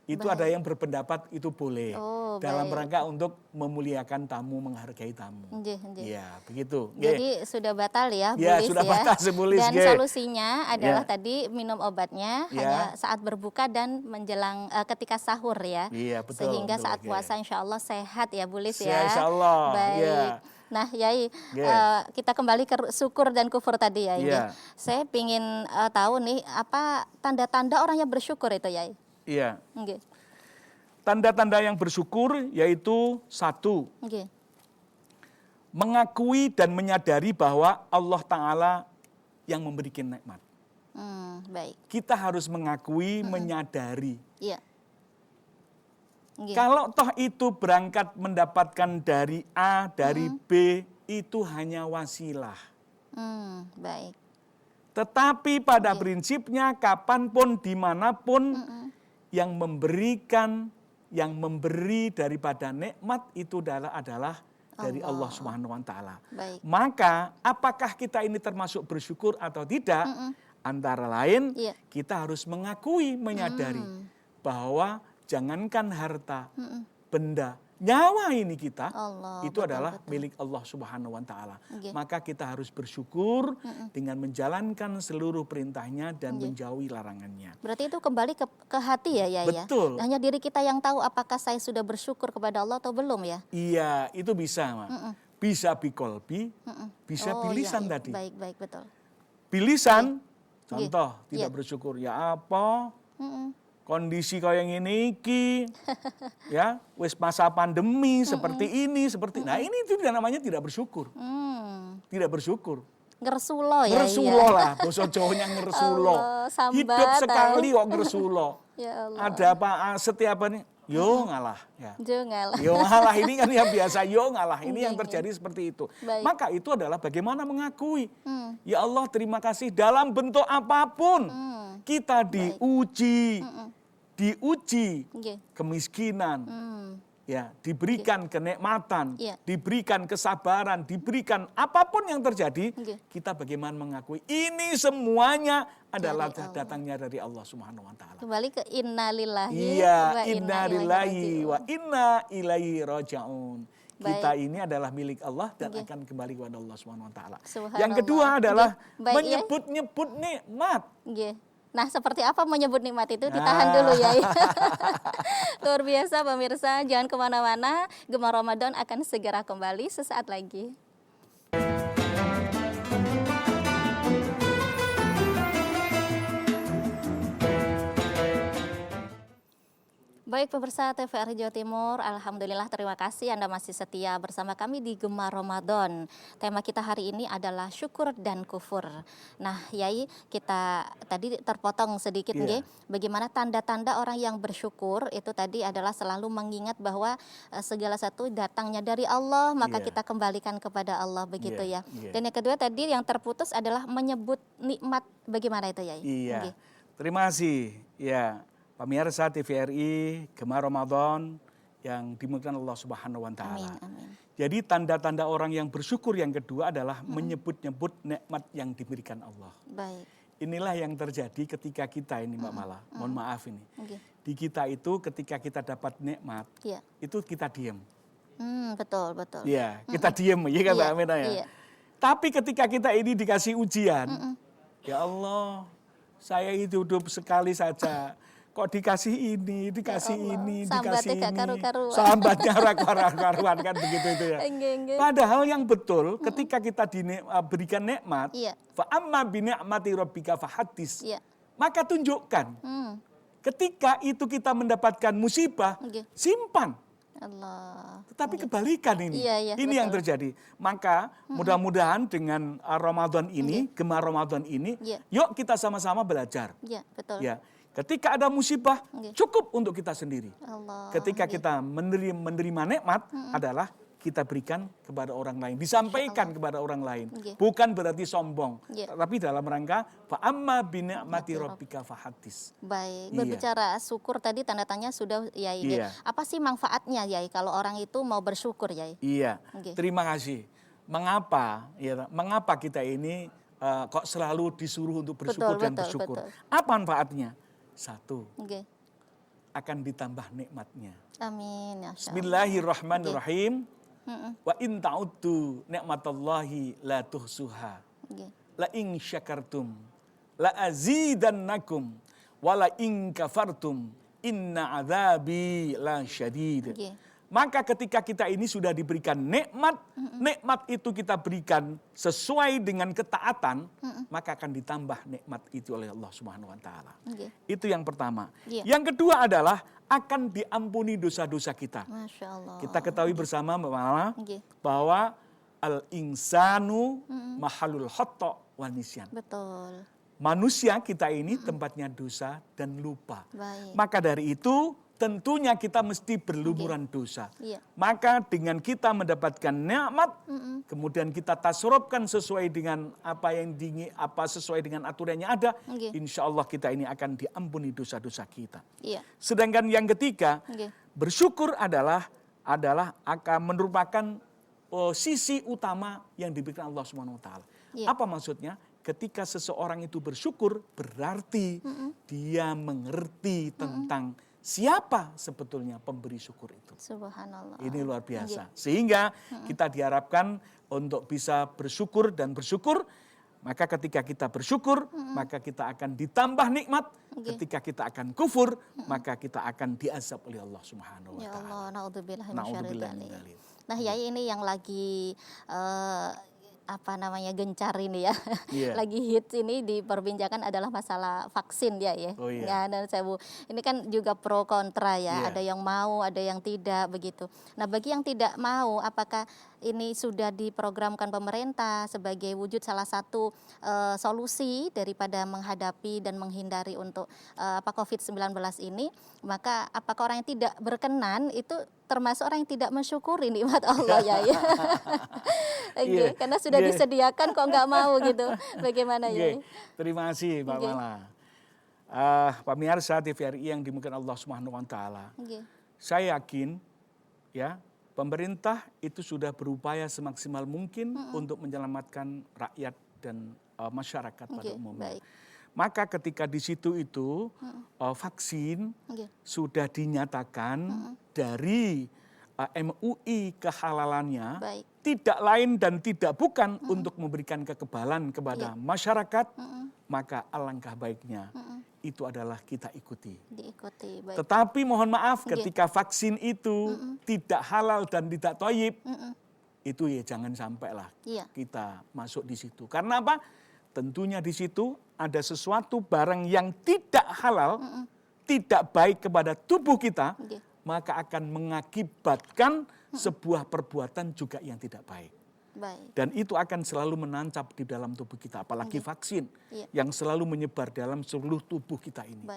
Itu ada yang berpendapat itu boleh. Oh, dalam baik. rangka untuk memuliakan tamu, menghargai tamu. Nggih, nggih. Ya, begitu. Nggih. Jadi sudah batal ya, Ya, Bulis sudah batal si Bulis, Dan nggih. solusinya adalah Ya. tadi minum obatnya Ya. hanya saat berbuka dan menjelang ketika sahur ya. Iya, betul, Sehingga betul, saat nggih. puasa insya Allah sehat ya Bulis Ya, ya. insya Allah, Baik. ya. Nah Yai, Nggih. kita kembali ke syukur dan kufur tadi ya. Iya. Saya ingin tahu nih apa tanda-tanda orang yang bersyukur itu Yai. Iya. Nggih. Tanda-tanda yang bersyukur yaitu satu, Nggih. mengakui dan menyadari bahwa Allah Ta'ala yang memberikan nikmat. Baik. Kita harus mengakui, menyadari. Iya. Nggih. Kalau toh itu berangkat mendapatkan dari A, dari B, itu hanya wasilah. Baik. Tetapi pada prinsipnya kapanpun, dimanapun, yang memberikan yang memberi daripada nikmat itu adalah dari Allah Subhanahu wa taala. Maka apakah kita ini termasuk bersyukur atau tidak? Antara lain kita harus mengakui, menyadari bahwa jangankan harta, benda, nyawa ini kita itu adalah milik Allah Subhanahu wa taala. Maka kita harus bersyukur dengan menjalankan seluruh perintahnya dan menjauhi larangannya. Berarti itu kembali ke hati ya, Yai? Betul. Hanya diri kita yang tahu apakah saya sudah bersyukur kepada Allah atau belum ya? Iya, itu bisa, Mak. Bisa bikolbi, bisa bilisan tadi. Baik, betul. Bilisan, contoh tidak bersyukur, ya apa? Kondisi kayak ini ya wis masa pandemi seperti ini nah ini itu namanya tidak bersyukur. Tidak bersyukur. Ngersulo ya. Ngersulo lah, bahasa Jawanya ngersulo. Hidup sekali kok ngersulo. Ya Allah. Ada apa setiap ini yo ngalah ya. Yo ngalah ini kan yang biasa yo ngalah. Ini yang terjadi seperti itu. Maka itu adalah bagaimana mengakui. Ya Allah, terima kasih dalam bentuk apapun. Kita diuji. Diuji kemiskinan, ya, diberikan kenikmatan, diberikan kesabaran, diberikan apapun yang terjadi, kita bagaimana mengakui ini semuanya adalah datangnya dari Allah Subhanahu wa taala. Kembali ke innalillahi wa inna ilaihi raji'un. Kita ini adalah milik Allah dan akan kembali kepada Allah Subhanahu wa taala. Yang kedua adalah menyebut-nyebut nikmat. Nah, seperti apa menyebut nikmat itu? Ditahan dulu ya. Luar biasa pemirsa, jangan kemana-mana. Gemar Ramadan akan segera kembali sesaat lagi. Baik pemirsa TVRI Jawa Timur, alhamdulillah terima kasih Anda masih setia bersama kami di Gemar Ramadan. Tema kita hari ini adalah syukur dan kufur. Nah, Yai, kita tadi terpotong sedikit nggih, bagaimana tanda-tanda orang yang bersyukur itu tadi adalah selalu mengingat bahwa segala satu datangnya dari Allah, maka kita kembalikan kepada Allah begitu ya. Dan yang kedua tadi yang terputus adalah menyebut nikmat, bagaimana itu Yai? Iya. Terima kasih. Ya. Pemirsa TVRI Gemar Ramadan yang dimuliakan Allah Subhanahu wa taala. Jadi tanda-tanda orang yang bersyukur yang kedua adalah menyebut-nyebut nikmat yang diberikan Allah. Baik. Inilah yang terjadi ketika kita ini Mbak Mala. Mohon maaf ini. Di kita itu ketika kita dapat nikmat, itu kita diam. Betul. Iya, kita diam ya kan Mbak Amina ya. Tapi ketika kita ini dikasih ujian, ya Allah, saya hidup sekali saja. Kok dikasih ini, dikasih ini, dikasih ini. Sambatnya karu-karuan kan begitu itu ya. Padahal yang betul ketika kita diberikan nikmat, fa amma bi ni'mati rabbika fahaddits. Maka tunjukkan. Ketika itu kita mendapatkan musibah, simpan. Allah. Tetapi kebalikan ini. Ini yang terjadi. Maka mudah-mudahan dengan Ramadan ini, Gemar Ramadan ini, yuk kita sama-sama belajar. Iya, betul. Ya. Ketika ada musibah, cukup untuk kita sendiri. Allah. Ketika kita menerima nikmat adalah kita berikan kepada orang lain, disampaikan kepada orang lain. Bukan berarti sombong, tapi dalam rangka fa amma bi ni'mati rabbika fahaddits. Baik, berbicara syukur tadi tanda tanya sudah Yai. Apa sih manfaatnya Yai kalau orang itu mau bersyukur Yai? Iya. Terima kasih. Mengapa kita ini kok selalu disuruh untuk bersyukur dan bersyukur? Apa manfaatnya? Satu, akan ditambah nikmatnya. Amin. Ya Bismillahirrahmanirrahim. Wa in ta'uddu ni'matallahi la tuhsuha. La in syakartum la azidannakum wa la in kafartum inna adzabi la syadid. Maka ketika kita ini sudah diberikan nikmat, nikmat itu kita berikan sesuai dengan ketaatan, maka akan ditambah nikmat itu oleh Allah Subhanahu wa taala. Itu yang pertama. Yang kedua adalah akan diampuni dosa-dosa kita. Masya Allah. Kita ketahui bersama Mbak Mala bahwa al-insanu mahalul khata' wa nisyan. Betul. Manusia kita ini tempatnya dosa dan lupa. Baik. Maka dari itu tentunya kita mesti berlumuran dosa. Maka dengan kita mendapatkan nikmat, kemudian kita tasarrufkan sesuai dengan apa yang sesuai dengan aturannya ada, insya Allah kita ini akan diampuni dosa-dosa kita. Sedangkan yang ketiga, bersyukur adalah akan merupakan sisi utama yang diberikan Allah Subhanahu wa taala. Apa maksudnya? Ketika seseorang itu bersyukur berarti dia mengerti tentang siapa sebetulnya pemberi syukur itu. Subhanallah. Ini luar biasa. Sehingga kita diharapkan untuk bisa bersyukur dan bersyukur. Maka ketika kita bersyukur, maka kita akan ditambah nikmat. Ketika kita akan kufur, maka kita akan diazab oleh Allah Subhanahu wa taala. Ya Allah, naudzubillah min Na'udzubillah syarri min dzalik. dzalik. Nah, Yai ini yang lagi gencar ini ya, lagi hits ini diperbincangkan adalah masalah vaksin ya. Oh, iya. Ya, dan ini kan juga pro kontra ya, ada yang mau, ada yang tidak begitu. Nah, bagi yang tidak mau, apakah ini sudah diprogramkan pemerintah sebagai wujud salah satu solusi daripada menghadapi dan menghindari untuk COVID-19 ini, maka apakah orang yang tidak berkenan itu termasuk orang yang tidak mensyukuri nikmat Allah ya? Karena sudah disediakan kok nggak mau gitu. Bagaimana ya? Terima kasih Mbak Mala. Pemirsa TVRI yang dimuliakan Allah Subhanahu wa taala. Saya yakin ya, pemerintah itu sudah berupaya semaksimal mungkin untuk menyelamatkan rakyat dan masyarakat pada umumnya. Baik. Maka ketika di situ itu vaksin sudah dinyatakan dari MUI kehalalannya, tidak lain dan tidak bukan untuk memberikan kekebalan kepada masyarakat, maka alangkah baiknya itu adalah kita ikuti. Diikuti. Baik. Tetapi mohon maaf ketika vaksin itu tidak halal dan tidak thayyib, itu ya jangan sampailah kita masuk di situ. Karena apa? Tentunya di situ ada sesuatu barang yang tidak halal, tidak baik kepada tubuh kita, maka akan mengakibatkan sebuah perbuatan juga yang tidak baik. Dan itu akan selalu menancap di dalam tubuh kita, apalagi vaksin yang selalu menyebar dalam seluruh tubuh kita ini.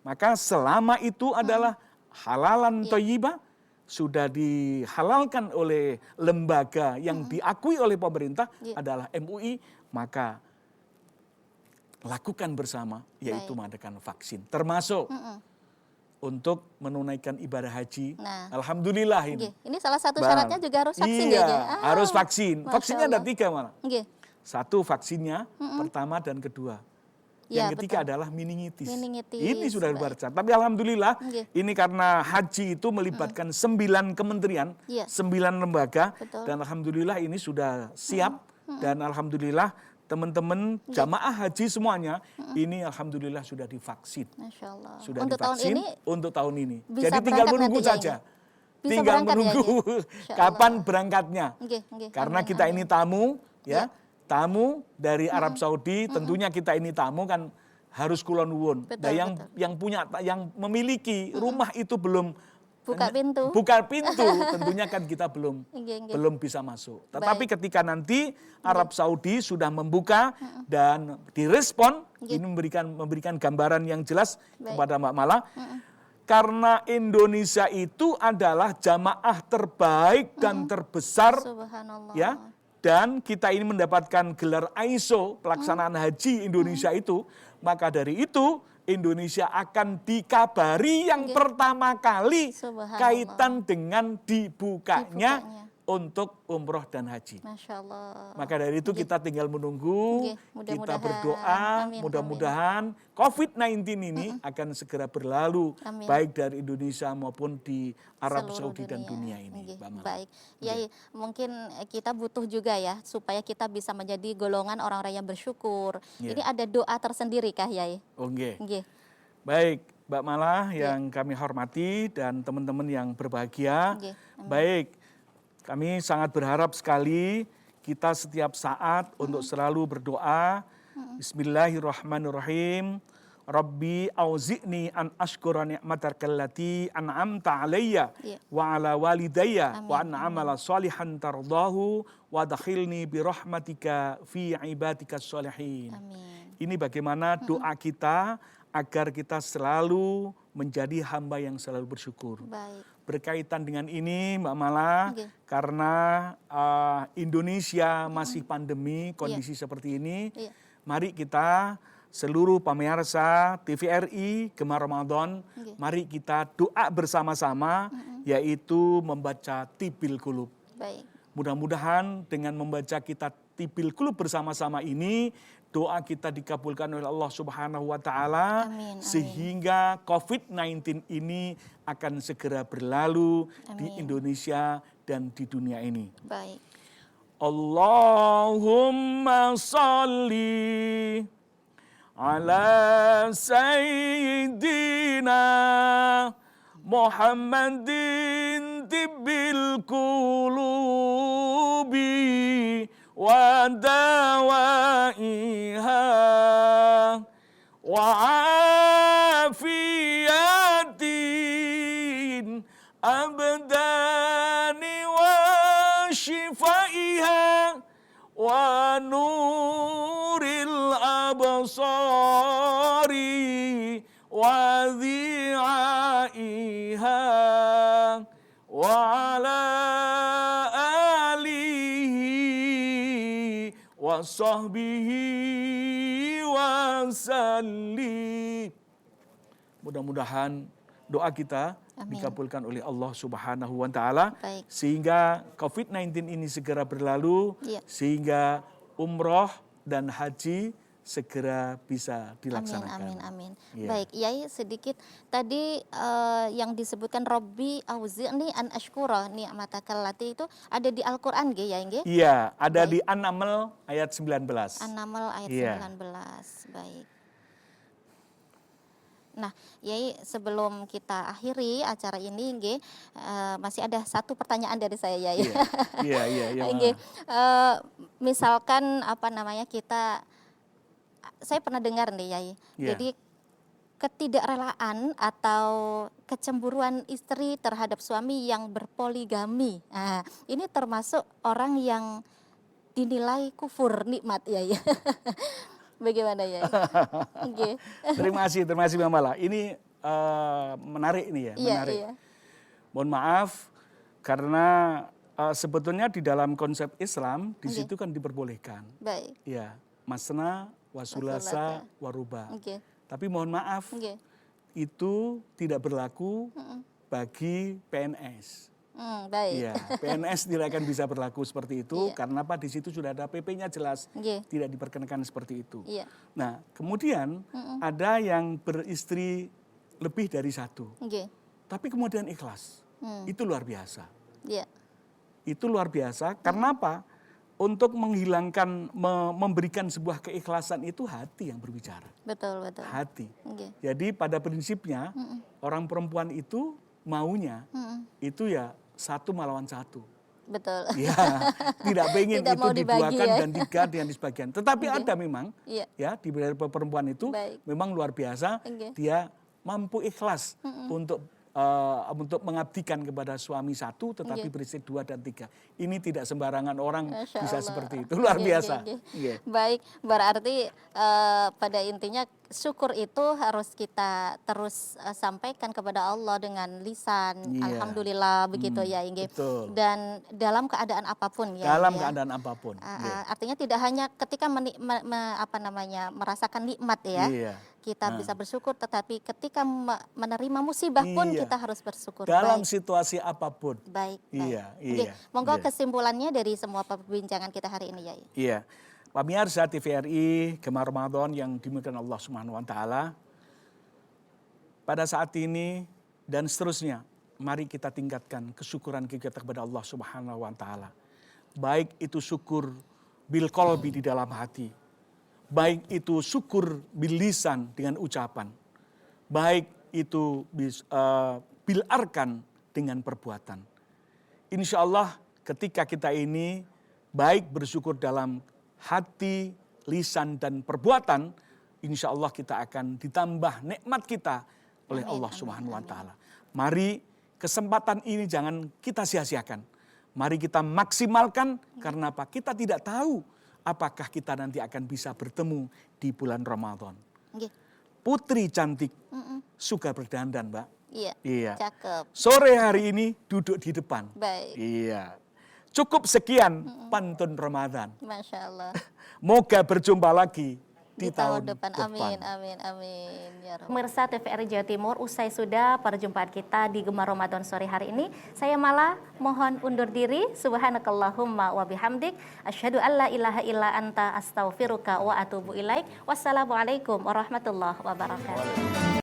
Maka selama itu adalah halalan thayyibah, sudah dihalalkan oleh lembaga yang diakui oleh pemerintah adalah MUI, maka lakukan bersama, yaitu mengadakan vaksin. Termasuk untuk menunaikan ibadah haji. Nah, Alhamdulillah ini. Ini salah satu syaratnya juga harus vaksin ya. Harus vaksin. Vaksinnya ada 3 malah. Satu vaksinnya, pertama dan kedua. Yang ketiga adalah meningitis. Ini sudah dibaca. Tapi alhamdulillah ini karena haji itu melibatkan 9 kementerian, 9 lembaga. Dan alhamdulillah ini sudah siap. Dan alhamdulillah teman-teman jamaah haji semuanya ini alhamdulillah sudah divaksin. Masya Allah. Sudah untuk divaksin tahun ini untuk tahun ini. Bisa jadi tinggal menunggu saja. Tinggal menunggu kapan berangkatnya. Karena kita ini tamu ya, tamu dari Arab Saudi, tentunya kita ini tamu kan harus kulon nuwun. Nah, yang memiliki rumah itu belum buka pintu, tentunya kan kita belum bisa masuk. Tetapi ketika nanti Arab Saudi sudah membuka dan direspon, ini memberikan gambaran yang jelas kepada Mbak Mala. Karena Indonesia itu adalah jamaah terbaik dan terbesar, ya. Dan kita ini mendapatkan gelar ISO pelaksanaan haji Indonesia itu, maka dari itu Indonesia akan dikabari yang pertama kali kaitan dengan dibukanya untuk umroh dan haji. Masya Allah. Maka dari itu kita tinggal menunggu, kita berdoa, mudah-mudahan COVID-19 ini akan segera berlalu, baik dari Indonesia maupun di Arab Saudi dan dunia ini. Baik, Yai, mungkin kita butuh juga ya, supaya kita bisa menjadi golongan orang-orang yang bersyukur. Ini ada doa tersendiri kah, Yai? Baik, Mbak Mala yang kami hormati dan teman-teman yang berbahagia. Baik, kami sangat berharap sekali kita setiap saat untuk selalu berdoa. Bismillahirrahmanirrahim. Rabbi auzi'ni an ashkura ni'mataka allati an'amta alayya wa ala walidayya wa an amala salihan tardahu wa dakhilni bi rahmatika fi ibadika sholihin. Ini bagaimana doa kita agar kita selalu menjadi hamba yang selalu bersyukur. Berkaitan dengan ini Mbak Mala, karena Indonesia masih pandemi, kondisi seperti ini, mari kita seluruh pemirsa TVRI Gemar Ramadan, mari kita doa bersama-sama, yaitu membaca Tibil Qulub. Baik. Mudah-mudahan dengan membaca kita Tibil Qulub bersama-sama ini, doa kita dikabulkan oleh Allah Subhanahu wa Ta'ala, sehingga COVID-19 ini akan segera berlalu di Indonesia dan di dunia ini. Baik. Allahumma salli ala Sayyidina Muhammadin Tibil Qulubi wa dawaiha wa afiyatin abdani wa shifaiha wa nuril absari wa dhi'aiha wa ala alihi wa sahbihi wa sallim. Mudah-mudahan doa kita dikabulkan oleh Allah Subhanahu wa Ta'ala, sehingga COVID-19 ini segera berlalu, sehingga umroh dan haji segera bisa dilaksanakan. Amin. Baik, Yai, sedikit tadi yang disebutkan Robbi auzi'ni an ashkura ni'matakal lati itu ada di Al-Qur'an nggih, Yai nggih? Iya, ada di An-Naml ayat 19. An-Naml ayat 19. Baik. Nah, Yai, sebelum kita akhiri acara ini, nggih, masih ada satu pertanyaan dari saya, Yai. Iya. Nggih, misalkan saya pernah dengar nih, Yai. Jadi ketidakrelaan atau kecemburuan istri terhadap suami yang berpoligami. Nah, ini termasuk orang yang dinilai kufur nikmat, Yai. Bagaimana, ya? Okay. Terima kasih Mbak Mala. Ini menarik nih ya, menarik. Iya. Mohon maaf karena sebetulnya di dalam konsep Islam di situ kan diperbolehkan. Baik. Ya, masna, wasulasa, waruba. Tapi mohon maaf, itu tidak berlaku bagi PNS. Baik. Iya, PNS tidak akan bisa berlaku seperti itu karena apa, di situ sudah ada PP-nya jelas tidak diperkenakan seperti itu. Nah, kemudian ada yang beristri lebih dari satu, tapi kemudian ikhlas. Itu luar biasa. Itu luar biasa karena apa? Untuk menghilangkan, memberikan sebuah keikhlasan itu hati yang berbicara. Betul. Hati. Jadi pada prinsipnya orang perempuan itu maunya itu ya satu melawan satu. Betul. Ya, tidak pengen tidak itu diduakan dan diganti sebagian. Tetapi ada memang ya di perempuan itu memang luar biasa. Dia mampu ikhlas untuk mengabdikan kepada suami satu, tetapi beristri 2 dan 3. Ini tidak sembarangan orang bisa seperti itu. Luar biasa. Baik, berarti pada intinya syukur itu harus kita terus sampaikan kepada Allah dengan lisan. Alhamdulillah, begitu ya, Inge. Dan dalam keadaan apapun ya. Dalam keadaan apapun. Artinya tidak hanya ketika merasakan nikmat ya. Kita bisa bersyukur, tetapi ketika menerima musibah pun kita harus bersyukur. Dalam situasi apapun. Baik. Iya. Monggo kesimpulannya dari semua perbincangan kita hari ini, Yai. Iya. Pemirsa TVRI Gemar Ramadan yang dimuliakan Allah Subhanahu wa Ta'ala. Pada saat ini dan seterusnya, mari kita tingkatkan kesyukuran kita kepada Allah Subhanahu wa Ta'ala. Baik itu syukur bil qalbi di dalam hati. Baik itu syukur bil lisan dengan ucapan. Baik itu bil arkan dengan perbuatan. Insya Allah ketika kita ini baik bersyukur dalam hati, lisan, dan perbuatan, insya Allah kita akan ditambah nikmat kita oleh Allah Subhanahu wa Ta'ala. Mari kesempatan ini jangan kita sia-siakan. Mari kita maksimalkan karena apa? Kita tidak tahu apakah kita nanti akan bisa bertemu di bulan Ramadan. Putri cantik, suka berdandan, Mbak. Iya. Cakep. Sore hari ini duduk di depan. Baik. Iya. Cukup sekian pantun Ramadan. Masya Allah. Moga berjumpa lagi di tahun depan. Amin, amin, amin. Ya Rabb. Pemirsa TVRI Jawa Timur, usai sudah perjumpaan kita di Gemar Ramadan sore hari ini. Saya malah mohon undur diri. Subhanakallahumma wa bihamdik. Asyhadu an la ilaha illa anta astaghfiruka wa atubu ilaik. Wassalamualaikum warahmatullahi wabarakatuh.